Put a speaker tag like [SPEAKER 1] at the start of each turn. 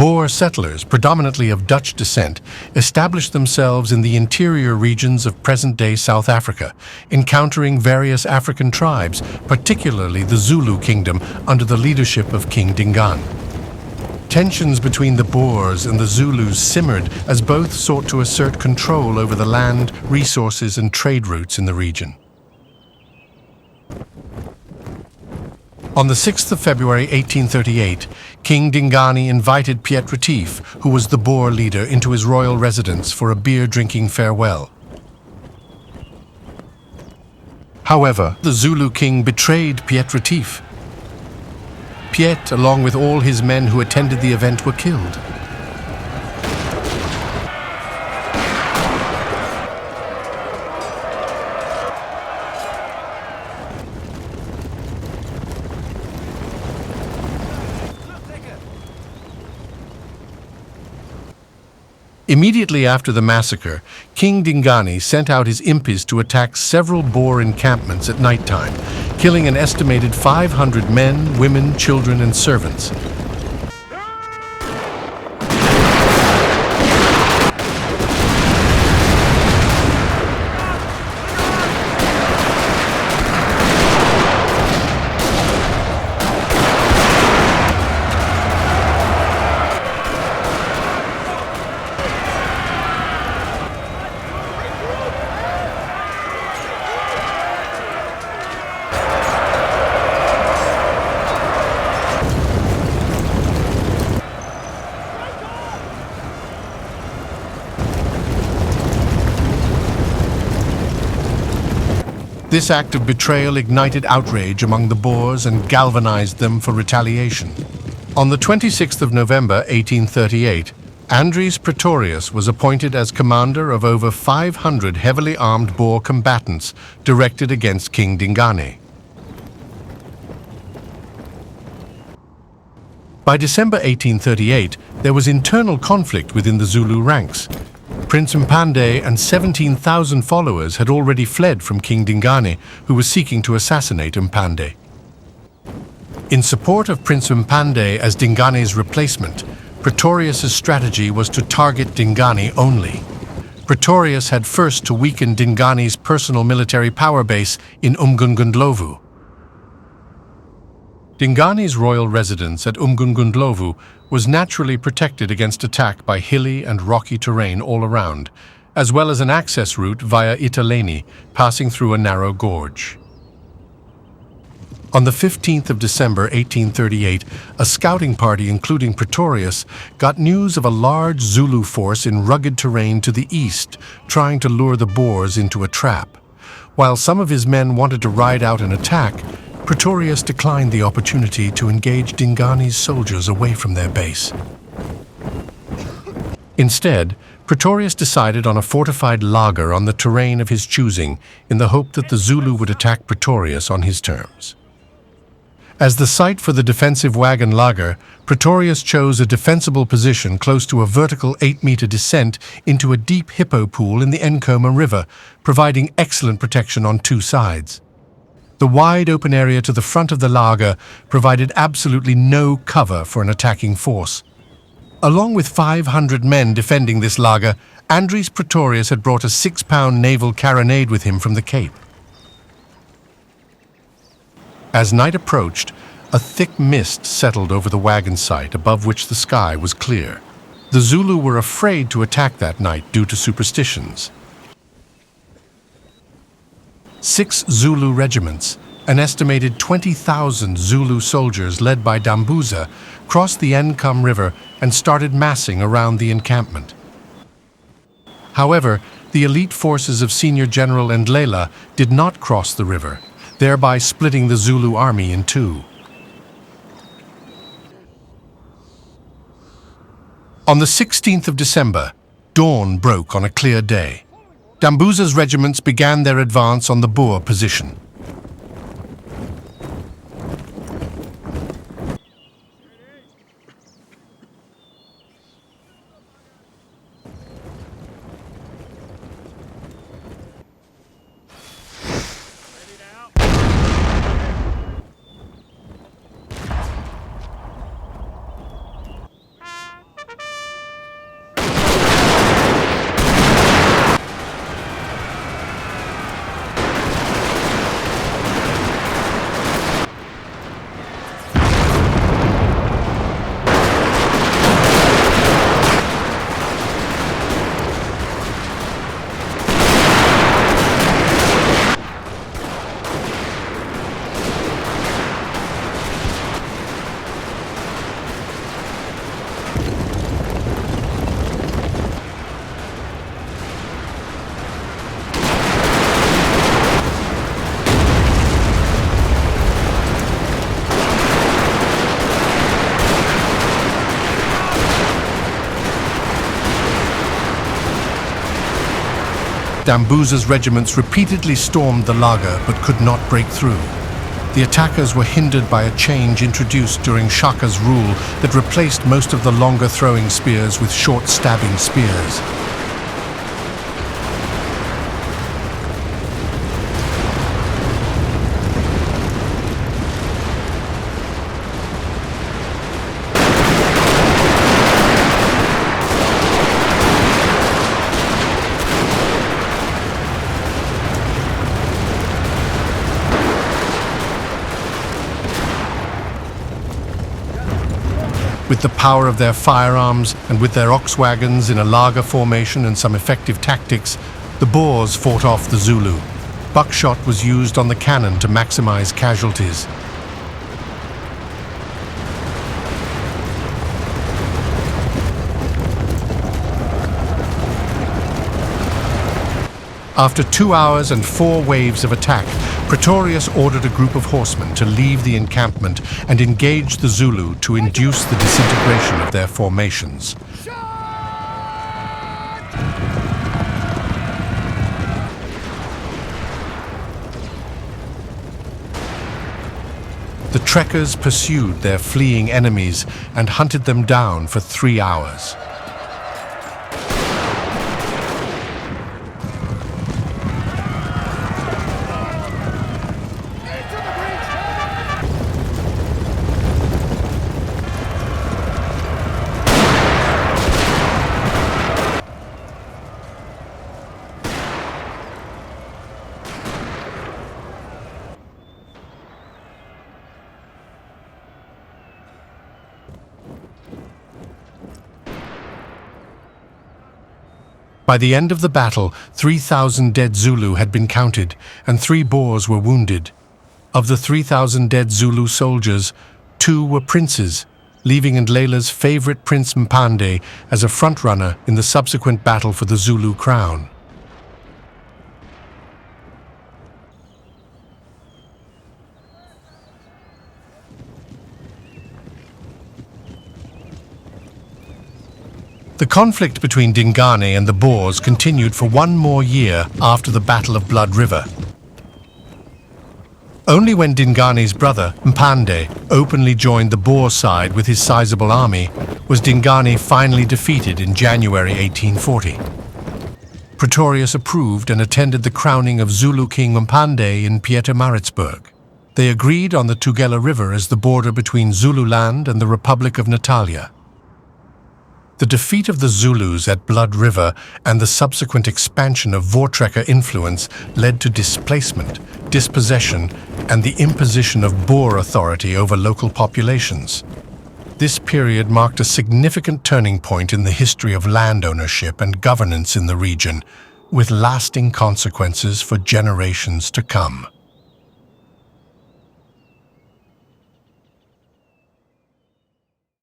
[SPEAKER 1] Boer settlers, predominantly of Dutch descent, established themselves in the interior regions of present-day South Africa, encountering various African tribes, particularly the Zulu kingdom under the leadership of King Dingane. Tensions between the Boers and the Zulus simmered as both sought to assert control over the land, resources and trade routes in the region. On the 6th of February 1838, King Dingane invited Piet Retief, who was the Boer leader, into his royal residence for a beer-drinking farewell. However, the Zulu king betrayed Piet Retief. Piet, along with all his men who attended the event, were killed. Immediately after the massacre, King Dingane sent out his impis to attack several Boer encampments at nighttime, killing an estimated 500 men, women, children, and servants. This act of betrayal ignited outrage among the Boers and galvanized them for retaliation. On the 26th of November 1838, Andries Pretorius was appointed as commander of over 500 heavily armed Boer combatants directed against King Dingane. By December 1838, there was internal conflict within the Zulu ranks. Prince Mpande and 17,000 followers had already fled from King Dingane, who was seeking to assassinate Mpande. In support of Prince Mpande as Dingane's replacement, Pretorius' strategy was to target Dingane only. Pretorius had first to weaken Dingane's personal military power base in Umgungundlovu. Dingane's royal residence at Umgungundlovu was naturally protected against attack by hilly and rocky terrain all around, as well as an access route via Italeni, passing through a narrow gorge. On the 15th of December 1838, a scouting party including Pretorius got news of a large Zulu force in rugged terrain to the east, trying to lure the Boers into a trap. While some of his men wanted to ride out an attack, Pretorius declined the opportunity to engage Dingane's soldiers away from their base. Instead, Pretorius decided on a fortified laager on the terrain of his choosing in the hope that the Zulu would attack Pretorius on his terms. As the site for the defensive wagon laager, Pretorius chose a defensible position close to a vertical 8-meter descent into a deep hippo pool in the Ncome River, providing excellent protection on two sides. The wide open area to the front of the laager provided absolutely no cover for an attacking force. Along with 500 men defending this laager, Andries Pretorius had brought a 6-pound naval carronade with him from the Cape. As night approached, a thick mist settled over the wagon site, above which the sky was clear. The Zulu were afraid to attack that night due to superstitions. 6 Zulu regiments, an estimated 20,000 Zulu soldiers led by Dambuza, crossed the Ncome River and started massing around the encampment. However, the elite forces of Senior General Ndlela did not cross the river, thereby splitting the Zulu army in two. On the 16th of December, dawn broke on a clear day. Dambuza's regiments began their advance on the Boer position. Dambuza's regiments repeatedly stormed the laager but could not break through. The attackers were hindered by a change introduced during Shaka's rule that replaced most of the longer throwing spears with short stabbing spears. With the power of their firearms and with their ox wagons in a laager formation and some effective tactics, the Boers fought off the Zulu. Buckshot was used on the cannon to maximize casualties. After 2 hours and 4 waves of attack, Pretorius ordered a group of horsemen to leave the encampment and engage the Zulu to induce the disintegration of their formations. The trekkers pursued their fleeing enemies and hunted them down for 3 hours. By the end of the battle, 3,000 dead Zulu had been counted, and 3 Boers were wounded. Of the 3,000 dead Zulu soldiers, 2 were princes, leaving Ndlela's favorite Prince Mpande as a frontrunner in the subsequent battle for the Zulu crown. The conflict between Dingane and the Boers continued for 1 more year after the Battle of Blood River. Only when Dingane's brother, Mpande, openly joined the Boer side with his sizable army was Dingane finally defeated in January 1840. Pretorius approved and attended the crowning of Zulu King Mpande in Pietermaritzburg. They agreed on the Tugela River as the border between Zululand and the Republic of Natalia. The defeat of the Zulus at Blood River and the subsequent expansion of Voortrekker influence led to displacement, dispossession, and the imposition of Boer authority over local populations. This period marked a significant turning point in the history of land ownership and governance in the region, with lasting consequences for generations to come.